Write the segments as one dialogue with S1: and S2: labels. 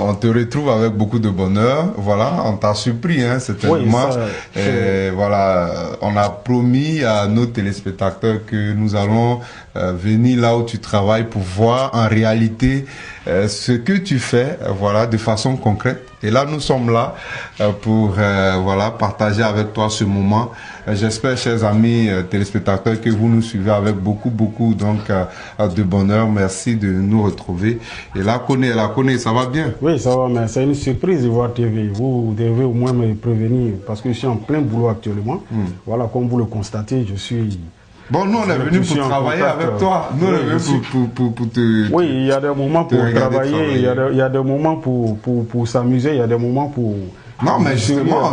S1: On te retrouve avec beaucoup de bonheur. Voilà, on t'a surpris, hein, certainement. Oui, voilà, on a promis à nos téléspectateurs que nous allons venir là où tu travailles pour voir en réalité ce que tu fais, voilà, de façon concrète. Et là, nous sommes là pour voilà, partager avec toi ce moment. J'espère, chers amis téléspectateurs, que vous nous suivez avec beaucoup donc de bonheur. Merci de nous retrouver. Et là, Koné, ça va bien?
S2: Oui, ça va, mais c'est une surprise de voir TV. Vous devez au moins me prévenir parce que je suis en plein boulot actuellement. Voilà, comme vous le constatez, je suis...
S1: Bon, nous, on est venus pour travailler avec toi. Nous, on est venus pour te...
S2: Oui, il y a des moments pour travailler, il y a des moments pour s'amuser, il y a des moments pour...
S1: Non, mais justement,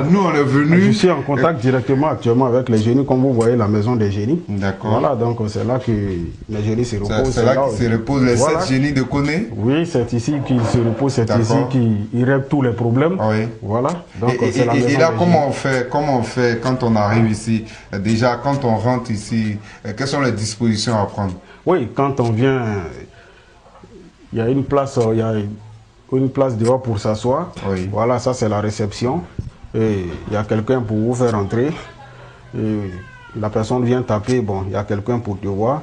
S1: nous, on est venus...
S2: Je suis en contact directement actuellement avec les génies, comme vous voyez, la maison des génies.
S1: D'accord.
S2: Voilà, donc c'est là que les génies se reposent.
S1: C'est là qu'ils se reposent, les 7 génies de Koné?
S2: Oui, c'est ici qu'ils se reposent, c'est ici qu'ils règlent tous les problèmes.
S1: Oui.
S2: Voilà. Donc,
S1: et là, comment on fait quand on arrive ici? Déjà, quand on rentre ici, quelles sont les dispositions à prendre?
S2: Oui, quand on vient, il y a une place, une place dehors pour s'asseoir.
S1: Oui.
S2: Voilà, ça c'est la réception. Et il y a quelqu'un pour vous faire entrer. Et la personne vient taper, bon, il y a quelqu'un pour te voir.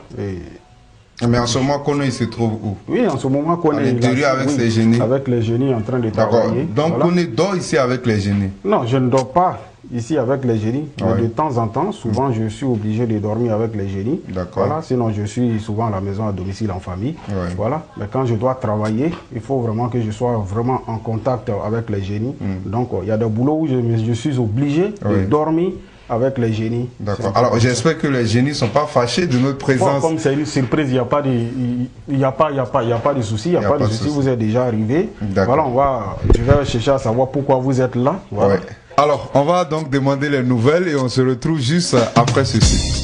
S1: Mais en ce moment, Koné se trouve où?
S2: Oui, en ce moment, Koné...
S1: À l'intérieur avec ses génies?
S2: Avec les génies en train de travailler.
S1: Donc, voilà. Koné dort ici avec les génies?
S2: Non, je ne dors pas ici avec les génies. Mais de temps en temps, souvent, je suis obligé de dormir avec les génies. Voilà, sinon, je suis souvent à la maison, à domicile, en famille. Voilà. Mais quand je dois travailler, il faut vraiment que je sois vraiment en contact avec les génies. Donc, il y a des boulots où je suis obligé de dormir avec les génies.
S1: D'accord. Alors, j'espère que les génies ne sont pas fâchés de notre présence.
S2: Bon, comme c'est une surprise, il n'y a pas de souci. Il n'y a pas de souci. Vous êtes déjà arrivé. Voilà, je vais chercher à savoir pourquoi vous êtes là. Voilà.
S1: Alors, on va donc demander les nouvelles et on se retrouve juste après ceci.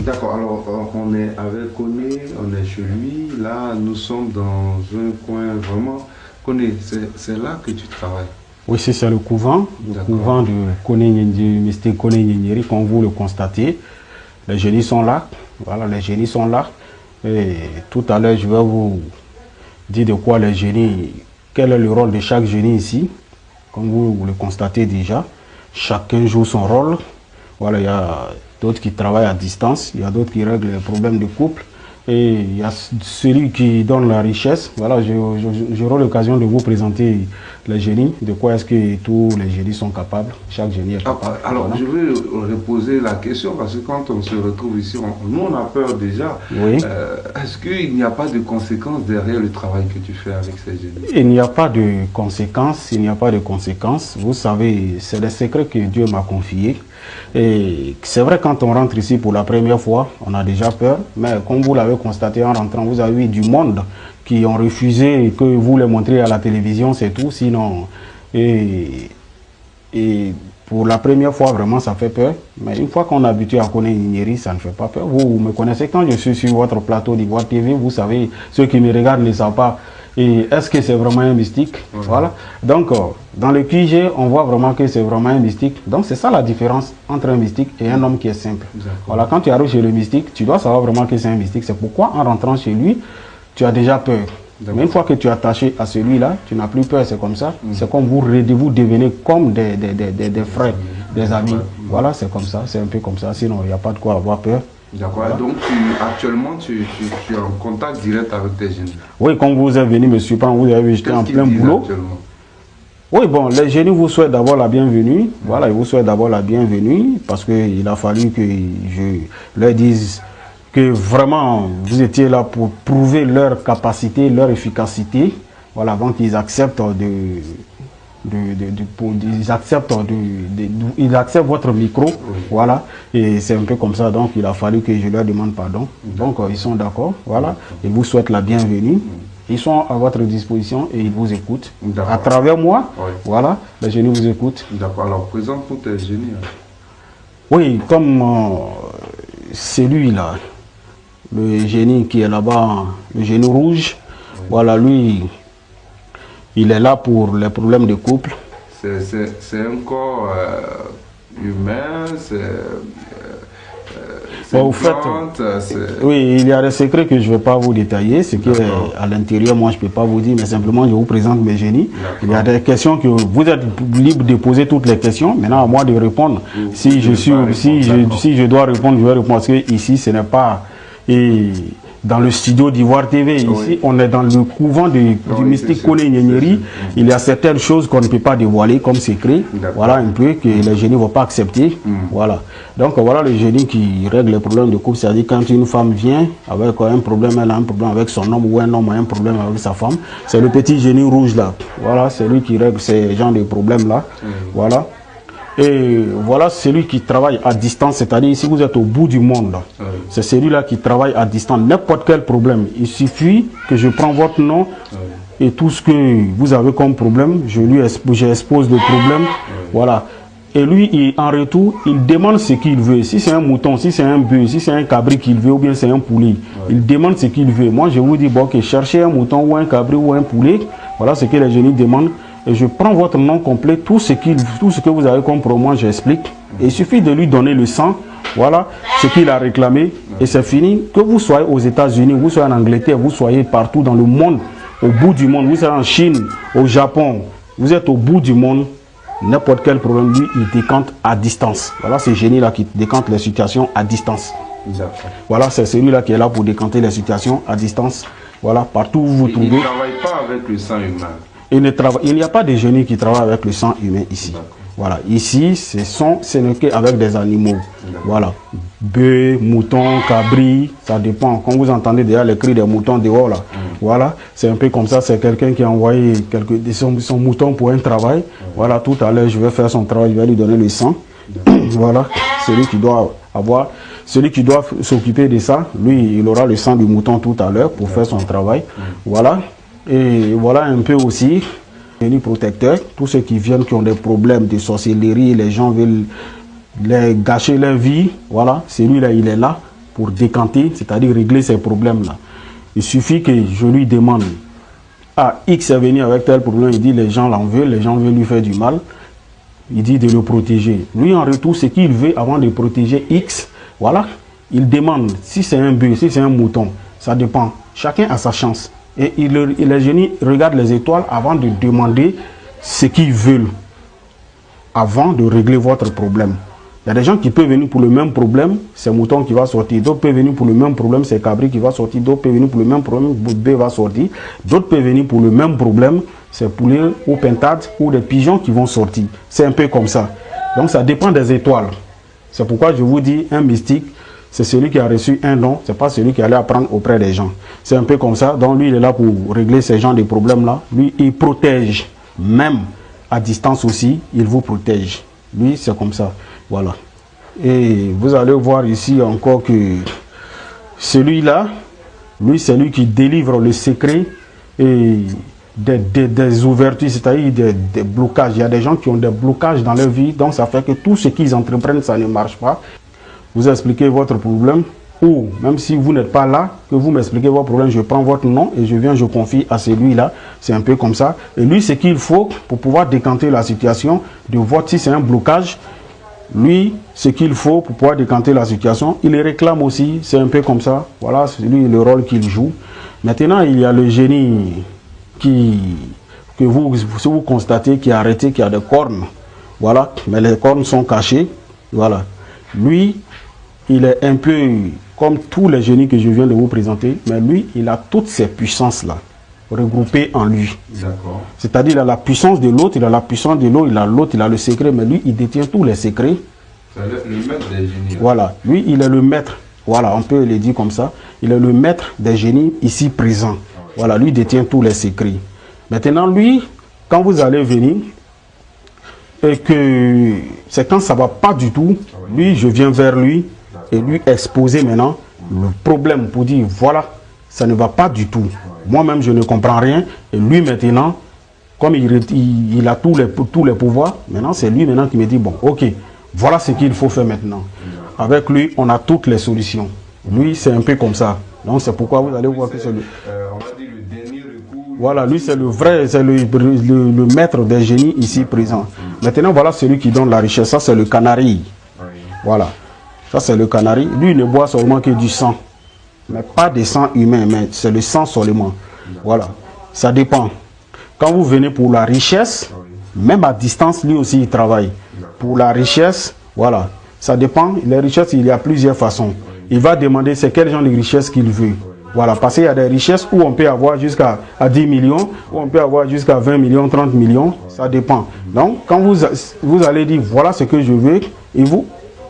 S1: D'accord, alors on est avec Koné, on est chez lui, là nous sommes dans un coin vraiment... Koné, c'est là que tu travailles?
S2: Oui, c'est le couvent de Koné Nyendjeri, Mr Koné Nyendjeri, comme vous le constatez. Les génies sont là, voilà, les génies sont là. Et tout à l'heure, je vais vous dire de quoi les génies, quel est le rôle de chaque génie ici. Comme vous le constatez déjà, chacun joue son rôle. Voilà, il y a d'autres qui travaillent à distance, il y a d'autres qui règlent les problèmes de couple, et il y a celui qui donne la richesse. Voilà, j'aurai l'occasion de vous présenter les génies, de quoi est-ce que tous les génies sont capables, chaque génie est capable.
S1: Alors, voilà. Je vais reposer la question, parce que quand on se retrouve ici, nous on a peur déjà.
S2: Oui.
S1: Est-ce qu'il n'y a pas de conséquences derrière le travail que tu fais avec ces génies?
S2: Il n'y a pas de conséquences, il n'y a pas de conséquences. Vous savez, c'est des secrets que Dieu m'a confiés. Et c'est vrai, quand on rentre ici pour la première fois, on a déjà peur, mais comme vous l'avez constaté en rentrant, vous avez eu du monde qui ont refusé que vous les montriez à la télévision, c'est tout. Sinon, et pour la première fois, vraiment, ça fait peur. Mais une fois qu'on est habitué à connaître Nyendjeri, ça ne fait pas peur. Vous me connaissez quand je suis sur votre plateau d'Ivoire TV, vous savez, ceux qui me regardent ne savent pas. Et est-ce que c'est vraiment un mystique? Voilà. Donc, dans le QG, on voit vraiment que c'est vraiment un mystique. Donc, c'est ça la différence entre un mystique et un homme qui est simple. Voilà, quand tu arrives chez le mystique, tu dois savoir vraiment que c'est un mystique. C'est pourquoi, en rentrant chez lui, tu as déjà peur. Mais une fois que tu es attaché à celui-là, tu n'as plus peur, c'est comme ça. C'est comme vous devenez comme des frères, des amis. Voilà, c'est comme ça, c'est un peu comme ça. Sinon, il n'y a pas de quoi avoir peur.
S1: D'accord. Voilà. Donc, actuellement, tu es en contact direct avec tes génies? Oui,
S2: quand vous êtes venu me surprendre, vous avez vu, j'étais en plein boulot. Oui, bon, les génies vous souhaitent d'abord la bienvenue. Voilà, ils vous souhaitent d'abord la bienvenue parce qu'il a fallu que je leur dise que vraiment vous étiez là pour prouver leur capacité, leur efficacité, voilà, avant qu'ils acceptent ils acceptent votre micro, voilà, et c'est un peu comme ça, donc il a fallu que je leur demande pardon. Donc ils sont d'accord, voilà, ils vous souhaitent la bienvenue. Ils sont à votre disposition et ils vous écoutent. À travers moi, voilà, les génies vous écoutent.
S1: D'accord, alors présente-nous tes génies.
S2: Oui, comme celui-là, le génie qui est là-bas, le génie rouge, voilà, lui, il est là pour les problèmes de couple.
S1: C'est un corps humain,
S2: Bon, au fait, oui, il y a des secrets que je ne vais pas vous détailler. Ce qui est à l'intérieur, moi, je ne peux pas vous dire, mais simplement, je vous présente mes génies. Il y a des questions que vous êtes libre de poser toutes les questions. Maintenant, à moi de répondre. Si je dois répondre, je vais répondre. Parce que ici, ce n'est pas dans le studio d'Ivoire TV. Ici, on est dans le couvent du mystique Kone Nyenyeri. Il y a certaines choses qu'on ne peut pas dévoiler comme secret. Voilà un peu que les génies ne vont pas accepter. Voilà. Donc voilà le génie qui règle les problèmes de couple. C'est-à-dire quand une femme vient avec un problème, elle a un problème avec son homme ou un homme a un problème avec sa femme. C'est le petit génie rouge là. Voilà, c'est lui qui règle ces genres de problèmes là. Voilà. Et voilà celui qui travaille à distance, c'est-à-dire si vous êtes au bout du monde, c'est celui-là qui travaille à distance. N'importe quel problème, il suffit que je prends votre nom et tout ce que vous avez comme problème, j'expose le problème. Voilà. Et lui, en retour, il demande ce qu'il veut. Si c'est un mouton, si c'est un bœuf, si c'est un cabri qu'il veut ou bien c'est un poulet, il demande ce qu'il veut. Moi, je vous dis, bon, que cherchez un mouton ou un cabri ou un poulet, voilà ce que les génies demandent. Et je prends votre nom complet, tout ce que vous avez comme promo, j'explique. Et il suffit de lui donner le sang, voilà ce qu'il a réclamé, et c'est fini. Que vous soyez aux États-Unis, vous soyez en Angleterre, vous soyez partout dans le monde, au bout du monde, vous soyez en Chine, au Japon, vous êtes au bout du monde, n'importe quel problème, lui, il décante à distance. Voilà ce génie-là qui décante les situations à distance. Voilà, c'est celui-là qui est là pour décanter les situations à distance. Voilà, partout où vous vous trouvez.
S1: Il ne travaille pas avec le sang humain.
S2: Il n'y a pas de génie qui travaille avec le sang humain ici. Voilà, ici, ce n'est qu'avec des animaux. Voilà, bœufs, moutons, cabris, ça dépend. Quand vous entendez déjà les cris des moutons dehors, là, voilà, c'est un peu comme ça. C'est quelqu'un qui a envoyé son mouton pour un travail. Voilà, tout à l'heure, je vais faire son travail, je vais lui donner le sang. Voilà, celui qui doit s'occuper de ça, lui, il aura le sang du mouton tout à l'heure pour faire son travail. Voilà. Et voilà un peu aussi, génie protecteur, tous ceux qui viennent, qui ont des problèmes de sorcellerie, les gens veulent les gâcher leur vie, voilà, celui-là, il est là pour décanter, c'est-à-dire régler ces problèmes-là. Il suffit que je lui demande, X est venu avec tel problème, il dit les gens l'en veulent, les gens veulent lui faire du mal, il dit de le protéger. Lui, en retour, ce qu'il veut avant de protéger X, voilà, il demande, si c'est un bœuf, si c'est un mouton, ça dépend, chacun a sa chance. Et les génies regardent les étoiles avant de demander ce qu'ils veulent, avant de régler votre problème. Il y a des gens qui peuvent venir pour le même problème, c'est mouton qui va sortir. D'autres peuvent venir pour le même problème, c'est cabri qui va sortir. D'autres peuvent venir pour le même problème, bœuf va sortir. D'autres peuvent venir pour le même problème, c'est poulet ou pintade ou des pigeons qui vont sortir. C'est un peu comme ça. Donc ça dépend des étoiles. C'est pourquoi je vous dis, un mystique, c'est celui qui a reçu un don, ce n'est pas celui qui allait apprendre auprès des gens. C'est un peu comme ça. Donc lui, il est là pour régler ces genres de problèmes-là. Lui, il protège. Même à distance aussi, il vous protège. Lui, c'est comme ça. Voilà. Et vous allez voir ici encore que celui-là, lui, c'est lui qui délivre le secret et des ouvertures, c'est-à-dire des blocages. Il y a des gens qui ont des blocages dans leur vie, donc ça fait que tout ce qu'ils entreprennent, ça ne marche pas. Vous expliquez votre problème, ou même si vous n'êtes pas là, que vous m'expliquez votre problème, je prends votre nom et je confie à celui-là. C'est un peu comme ça. Et lui, ce qu'il faut pour pouvoir décanter la situation de votre, si c'est un blocage, lui, ce qu'il faut pour pouvoir décanter la situation, il le réclame aussi. C'est un peu comme ça. Voilà, c'est lui le rôle qu'il joue. Maintenant, il y a le génie que vous constatez qui est arrêté, qui a des cornes. Voilà, mais les cornes sont cachées. Voilà. Lui, il est un peu comme tous les génies que je viens de vous présenter, mais lui, il a toutes ces puissances-là regroupées en lui. C'est-à-dire, il a la puissance de l'autre, il a la puissance de l'eau, il a l'autre, il a le secret, mais lui, il détient tous les secrets.
S1: C'est le maître des génies.
S2: Voilà, lui, il est le maître. Voilà, on peut le dire comme ça. Il est le maître des génies ici présent. Voilà, lui détient tous les secrets. Maintenant, lui, quand vous allez venir, et que c'est quand ça ne va pas du tout, lui, je viens vers lui et lui exposer maintenant le problème pour dire, voilà, ça ne va pas du tout. Moi-même, je ne comprends rien. Et lui, maintenant, comme il a tous les pouvoirs, maintenant, c'est lui maintenant qui me dit, bon, ok, voilà ce qu'il faut faire maintenant. Avec lui, on a toutes les solutions. Lui, c'est un peu comme ça. Donc, c'est pourquoi vous allez voir que c'est le...
S1: on va dire le dernier recours.
S2: Voilà, lui, c'est le vrai, c'est le maître des génies ici présent. Maintenant, voilà celui qui donne la richesse. Ça, c'est le canari. Voilà. Ça, c'est le canari. Lui, il ne boit seulement que du sang. Mais pas des sang humain, mais c'est le sang seulement. Voilà. Ça dépend. Quand vous venez pour la richesse, même à distance, lui aussi, il travaille. Pour la richesse, voilà. Ça dépend. Les richesses, il y a plusieurs façons. Il va demander c'est quel genre de richesse qu'il veut. Voilà. Parce qu'il y a des richesses où on peut avoir jusqu'à 10 millions, où on peut avoir jusqu'à 20 millions, 30 millions. Ça dépend. Donc, quand vous allez dire voilà ce que je veux, et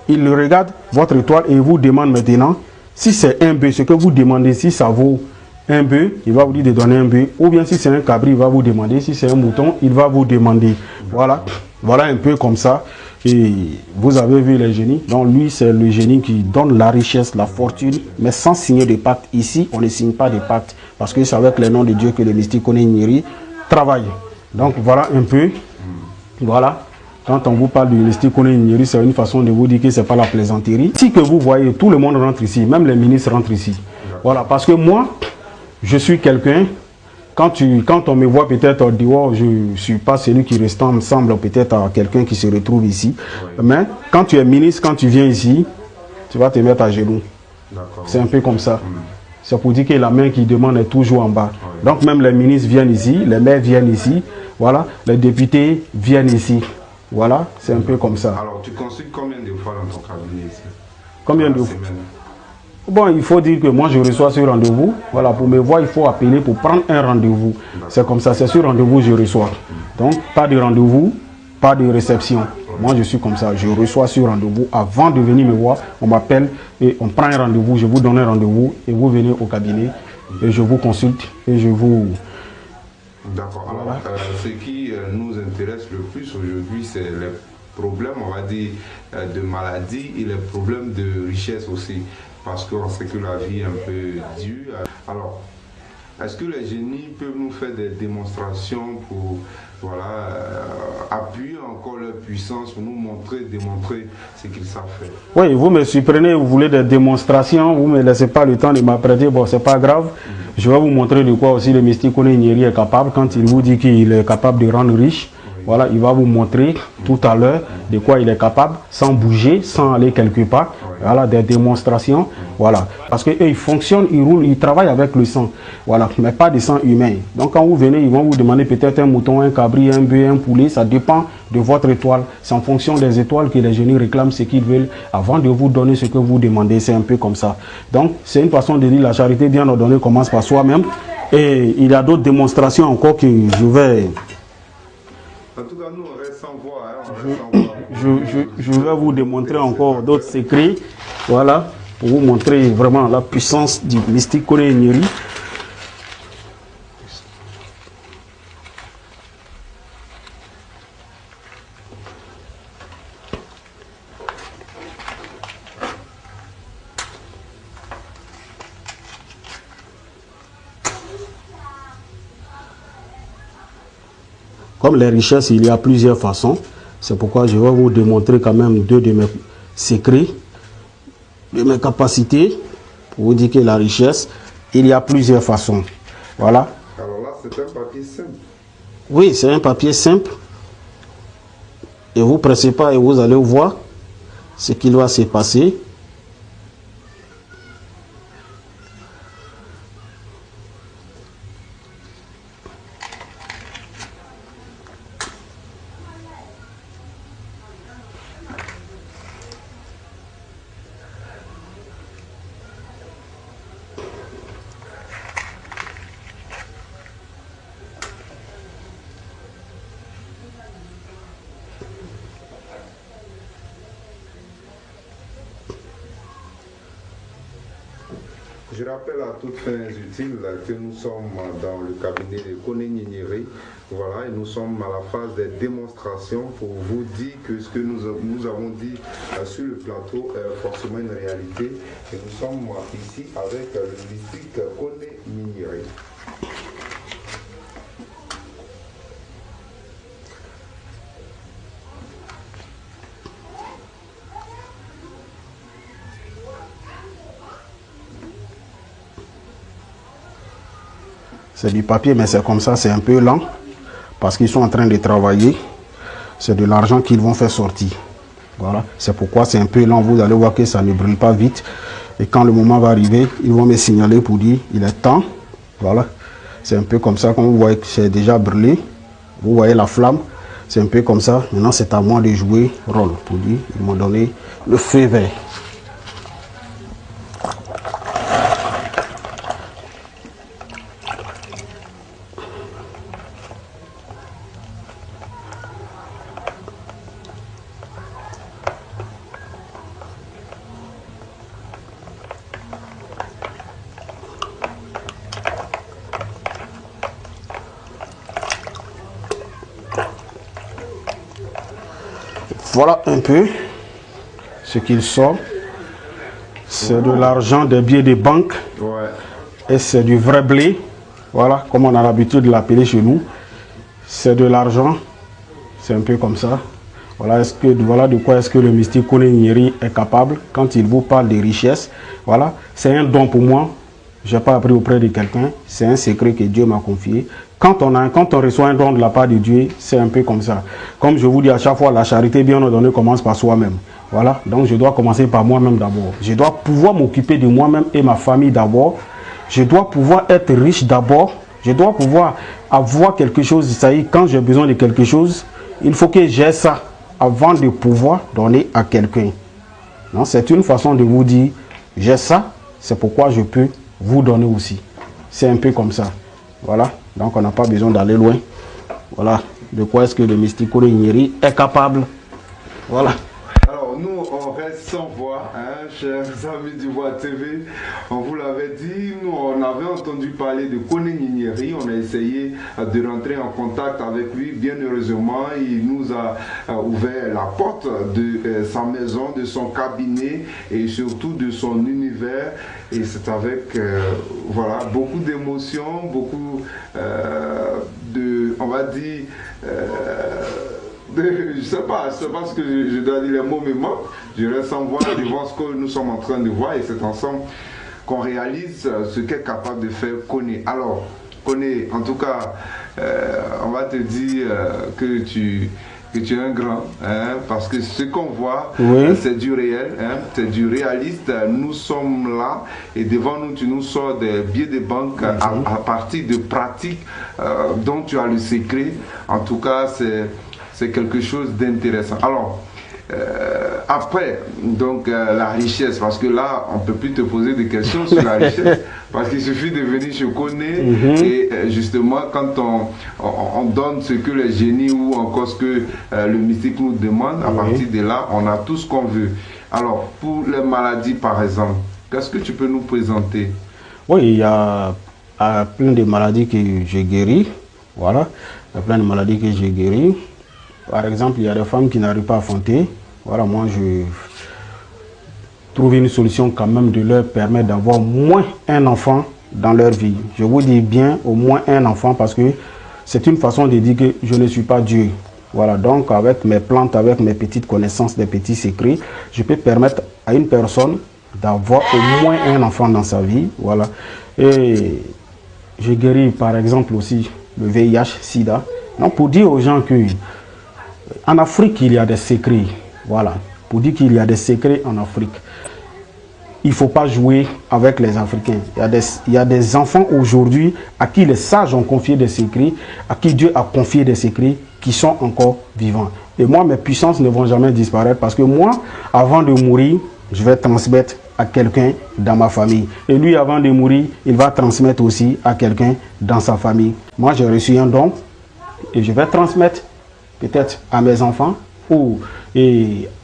S2: il regarde votre étoile et il vous demande maintenant si c'est un bœuf, ce que vous demandez, si ça vaut un bœuf, il va vous dire de donner un bœuf. Ou bien si c'est un cabri, il va vous demander. Si c'est un mouton, il va vous demander. Voilà. Voilà un peu comme ça. Et vous avez vu les génies. Donc lui, c'est le génie qui donne la richesse, la fortune, mais sans signer de pacte. Ici, on ne signe pas de pacte. Parce que c'est avec le nom de Dieu que le mystique Koné travaille. Donc voilà un peu. Voilà. Quand on vous parle du mystique Koné, c'est une façon de vous dire que ce n'est pas la plaisanterie. Si que vous voyez, tout le monde rentre ici, même les ministres rentrent ici. Voilà, parce que moi, je suis quelqu'un, quand on me voit peut-être en dehors, je ne suis pas celui qui ressemble peut-être à quelqu'un qui se retrouve ici. Mais quand tu es ministre, quand tu viens ici, tu vas te mettre à genoux. C'est un peu comme ça. C'est pour dire que la main qui demande est toujours en bas. Donc même les ministres viennent ici, les maires viennent ici, voilà, les députés viennent ici. Voilà, c'est un peu comme ça.
S1: Alors, tu consultes combien de fois dans ton cabinet ici?
S2: Combien de fois? Bon, il faut dire que moi, je reçois ce rendez-vous. Voilà, pour me voir, il faut appeler pour prendre un rendez-vous. C'est comme ça, c'est sur rendez-vous que je reçois. Donc, pas de rendez-vous, pas de réception. Moi, je suis comme ça. Je reçois sur rendez-vous. Avant de venir me voir, on m'appelle et on prend un rendez-vous. Je vous donne un rendez-vous et vous venez au cabinet et je vous consulte et je vous...
S1: D'accord. Alors, ce qui nous intéresse le plus aujourd'hui, c'est les problèmes, on va dire, de maladie et les problèmes de richesse aussi. Parce qu'on sait que la vie est un peu dure. Alors, est-ce que les génies peuvent nous faire des démonstrations pour appuyer encore leur puissance, pour nous démontrer ce qu'ils savent faire?
S2: Oui, vous me surprenez, vous voulez des démonstrations, vous ne me laissez pas le temps de m'apprêter, bon, c'est pas grave. Je vais vous montrer de quoi aussi le mystique Koné est capable. Quand il vous dit qu'il est capable de rendre riche, voilà, il va vous montrer tout à l'heure de quoi il est capable, sans bouger, sans aller quelque part. Voilà, des démonstrations. Voilà. Parce qu'eux, ils fonctionnent, ils roulent, ils travaillent avec le sang. Voilà, mais pas de sang humain. Donc quand vous venez, ils vont vous demander peut-être un mouton, un cabri, un bœuf, un poulet. Ça dépend de votre étoile. C'est en fonction des étoiles que les génies réclament ce qu'ils veulent avant de vous donner ce que vous demandez. C'est un peu comme ça. Donc c'est une façon de dire la charité bien ordonnée commence par soi-même. Et il y a d'autres démonstrations encore que je vais...
S1: En tout cas, nous, on reste sans voix. Hein,
S2: je vais vous démontrer encore d'autres secrets. Voilà, pour vous montrer vraiment la puissance du mystique Koné Nyeri. Comme les richesses, il y a plusieurs façons. C'est pourquoi je vais vous démontrer quand même deux de mes secrets, de mes capacités. Pour vous dire que la richesse, il y a plusieurs façons. Voilà.
S1: Alors là, c'est un papier simple.
S2: Oui, c'est un papier simple. Et vous ne pressez pas et vous allez voir ce qu'il va se passer.
S1: je rappelle à toutes fins utiles que nous sommes dans le cabinet de Koné Gnénéré. Voilà, et nous sommes à la phase des démonstrations pour vous dire que ce que nous avons dit sur le plateau est forcément une réalité. Et nous sommes ici avec le mystique Koné Gnénéré.
S2: C'est du papier, mais c'est comme ça, c'est un peu lent. Parce qu'ils sont en train de travailler. C'est de l'argent qu'ils vont faire sortir. Voilà. C'est pourquoi c'est un peu lent. Vous allez voir que ça ne brûle pas vite. Et quand le moment va arriver, ils vont me signaler pour dire il est temps. Voilà. C'est un peu comme ça. Comme vous voyez que c'est déjà brûlé. Vous voyez la flamme. C'est un peu comme ça. Maintenant, c'est à moi de jouer rôle. Pour dire, ils m'ont donné le feu vert. Voilà un peu ce qu'il sort. C'est de l'argent des billets de banque.
S1: Ouais.
S2: Et c'est du vrai blé. Voilà, comme on a l'habitude de l'appeler chez nous. C'est de l'argent. C'est un peu comme ça. Voilà, voilà de quoi est-ce que le mystique Koné Gnénéré est capable quand il vous parle de richesse. Voilà, c'est un don pour moi. Je n'ai pas appris auprès de quelqu'un. C'est un secret que Dieu m'a confié. Quand on reçoit un don de la part de Dieu, c'est un peu comme ça. Comme je vous dis à chaque fois, la charité bien ordonnée commence par soi-même. Voilà, donc je dois commencer par moi-même d'abord. Je dois pouvoir m'occuper de moi-même et ma famille d'abord. Je dois pouvoir être riche d'abord. Je dois pouvoir avoir quelque chose. Ça y est, quand j'ai besoin de quelque chose, il faut que j'ai ça avant de pouvoir donner à quelqu'un. C'est une façon de vous dire, j'ai ça, c'est pourquoi je peux vous donner aussi. C'est un peu comme ça. Voilà, donc on n'a pas besoin d'aller loin. Voilà, de quoi est-ce que le mystique Koné Gnénéré est capable. Voilà.
S1: Alors nous, on reste sans voix, hein, chers amis du Voix TV. On vous l'avait dit, nous on avait entendu parler de Koné Gnénéré. On a essayé de rentrer en contact avec lui. Bien heureusement, il nous a ouvert la porte de sa maison, de son cabinet et surtout de son univers. Et c'est avec voilà, beaucoup d'émotions, beaucoup de, on va dire, je sais pas ce que je dois dire, les mots me manquent. Je reste en voix devant ce que nous sommes en train de voir et c'est ensemble qu'on réalise ce qu'est capable de faire Koné. Alors, Koné, en tout cas, on va te dire que tu es un grand, hein, parce que ce qu'on voit, oui, c'est du réel, hein, c'est du réaliste. Nous sommes là et devant nous, tu nous sors des billets de banque à partir de pratiques dont tu as le secret. En tout cas, c'est quelque chose d'intéressant. Alors, après, donc la richesse, parce que là, on ne peut plus te poser des questions sur la richesse, parce qu'il suffit de venir chez Koné et justement, quand on donne ce que les génies ou encore ce que le mystique nous demande, à partir de là, on a tout ce qu'on veut. Alors, pour les maladies, par exemple, qu'est-ce que tu peux nous présenter?
S2: Oui, il y a plein de maladies que j'ai guéries. Voilà, il y a plein de maladies que j'ai guéries. Par exemple, il y a des femmes qui n'arrivent pas à enfanter. Voilà, moi, je trouve une solution quand même de leur permettre d'avoir au moins un enfant dans leur vie. Je vous dis bien au moins un enfant parce que c'est une façon de dire que je ne suis pas Dieu. Voilà, donc avec mes plantes, avec mes petites connaissances, des petits secrets, je peux permettre à une personne d'avoir au moins un enfant dans sa vie. Voilà. Et je guéris par exemple aussi le VIH, SIDA. Donc pour dire aux gens que en Afrique, il y a des secrets. Voilà. Pour dire qu'il y a des secrets en Afrique. Il ne faut pas jouer avec les Africains. Il y a des enfants aujourd'hui à qui les sages ont confié des secrets, à qui Dieu a confié des secrets qui sont encore vivants. Et moi, mes puissances ne vont jamais disparaître parce que moi, avant de mourir, je vais transmettre à quelqu'un dans ma famille. Et lui, avant de mourir, il va transmettre aussi à quelqu'un dans sa famille. Moi, j'ai reçu un don et je vais transmettre peut-être à mes enfants ou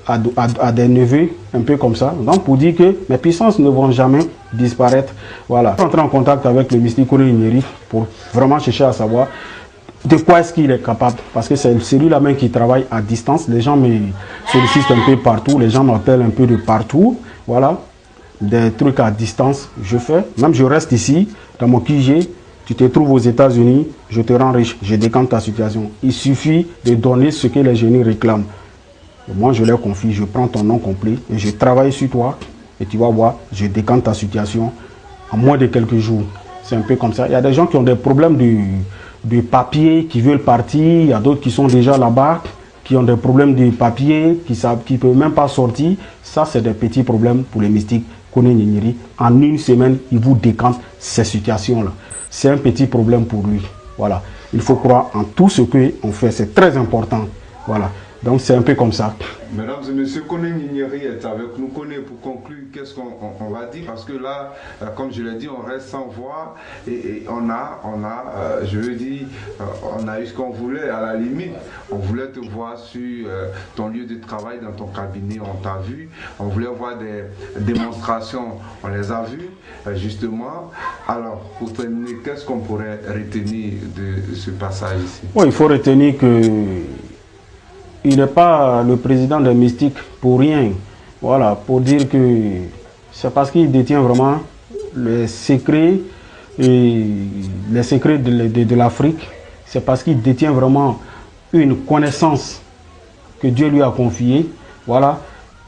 S2: à des neveux, un peu comme ça. Donc pour dire que mes puissances ne vont jamais disparaître. Voilà. Entrer en contact avec le mystique Kone Ninyeri pour vraiment chercher à savoir de quoi est-ce qu'il est capable. Parce que c'est lui-là même qui travaille à distance. Les gens me sollicitent un peu partout. Les gens m'appellent un peu de partout. Voilà. Des trucs à distance, je fais. Même je reste ici, dans mon QG. Tu te trouves aux États-Unis, je te rends riche, je décante ta situation. Il suffit de donner ce que les génies réclament. Et moi, je leur confie, je prends ton nom complet et je travaille sur toi. Et tu vas voir, je décante ta situation en moins de quelques jours. C'est un peu comme ça. Il y a des gens qui ont des problèmes de papier, qui veulent partir. Il y a d'autres qui sont déjà là-bas, qui ont des problèmes de papier, qui ne peuvent même pas sortir. Ça, c'est des petits problèmes pour les mystiques Kone Ninyeri. En une semaine, ils vous décantent ces situations-là. C'est un petit problème pour lui. Voilà. Il faut croire en tout ce qu'on fait. C'est très important. Voilà. Donc c'est un peu comme ça.
S1: Mesdames et messieurs, Kone Ninyeri est avec nous. Kone, pour conclure, qu'est-ce qu'on va dire? Parce que là, comme je l'ai dit, on reste sans voix et on a, je veux dire, on a eu ce qu'on voulait à la limite. On voulait te voir sur ton lieu de travail, dans ton cabinet, on t'a vu. On voulait voir des démonstrations, on les a vues, justement. Alors, pour terminer, qu'est-ce qu'on pourrait retenir de ce passage ici?
S2: Oui, il faut retenir que il n'est pas le président des mystiques pour rien. Voilà, pour dire que c'est parce qu'il détient vraiment les secrets, de l'Afrique. C'est parce qu'il détient vraiment une connaissance que Dieu lui a confiée. Voilà,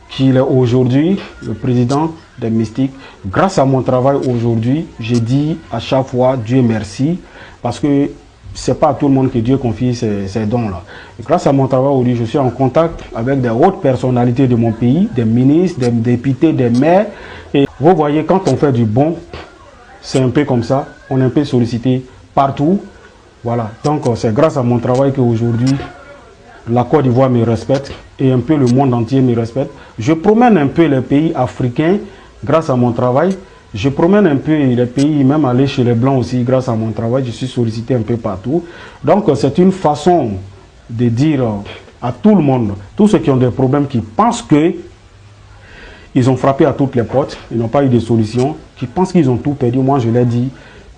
S2: qu'il est aujourd'hui le président des mystiques. Grâce à mon travail aujourd'hui, j'ai dit à chaque fois Dieu merci, parce que c'est pas à tout le monde que Dieu confie ces dons-là. Grâce à mon travail aujourd'hui, je suis en contact avec des hautes personnalités de mon pays, des ministres, des députés, des maires. Et vous voyez, quand on fait du bon, c'est un peu comme ça. On est un peu sollicité partout. Voilà. Donc, c'est grâce à mon travail qu'aujourd'hui, la Côte d'Ivoire me respecte et un peu le monde entier me respecte. Je promène un peu les pays africains grâce à mon travail. Je promène un peu les pays, même aller chez les Blancs aussi, grâce à mon travail. Je suis sollicité un peu partout. Donc, c'est une façon de dire à tout le monde, tous ceux qui ont des problèmes, qui pensent qu'ils ont frappé à toutes les portes, ils n'ont pas eu de solution, qui pensent qu'ils ont tout perdu. Moi, je leur dis,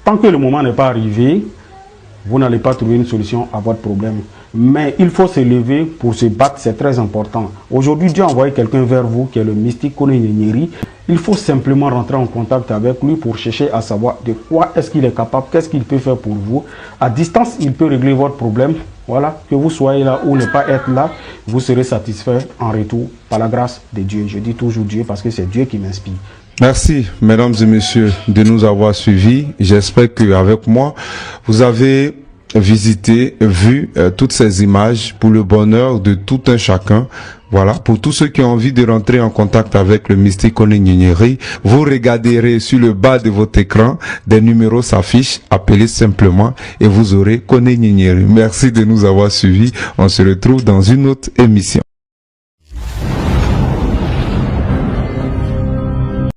S2: tant que le moment n'est pas arrivé, vous n'allez pas trouver une solution à votre problème. Mais il faut se lever pour se battre, c'est très important. Aujourd'hui, Dieu a envoyé quelqu'un vers vous, qui est le mystique Kone Ninyeri. Il faut simplement rentrer en contact avec lui pour chercher à savoir de quoi est-ce qu'il est capable, qu'est-ce qu'il peut faire pour vous. À distance, il peut régler votre problème. Voilà, que vous soyez là ou ne pas être là, vous serez satisfait en retour par la grâce de Dieu. Je dis toujours Dieu parce que c'est Dieu qui m'inspire.
S1: Merci, mesdames et messieurs, de nous avoir suivis. J'espère qu'avec moi, vous avez vu toutes ces images pour le bonheur de tout un chacun. Voilà, pour tous ceux qui ont envie de rentrer en contact avec le mystique Kone Ninyeri, vous regarderez sur le bas de votre écran, des numéros s'affichent, appelez simplement et vous aurez Kone Ninyeri. Merci de nous avoir suivis. On se retrouve dans une autre émission.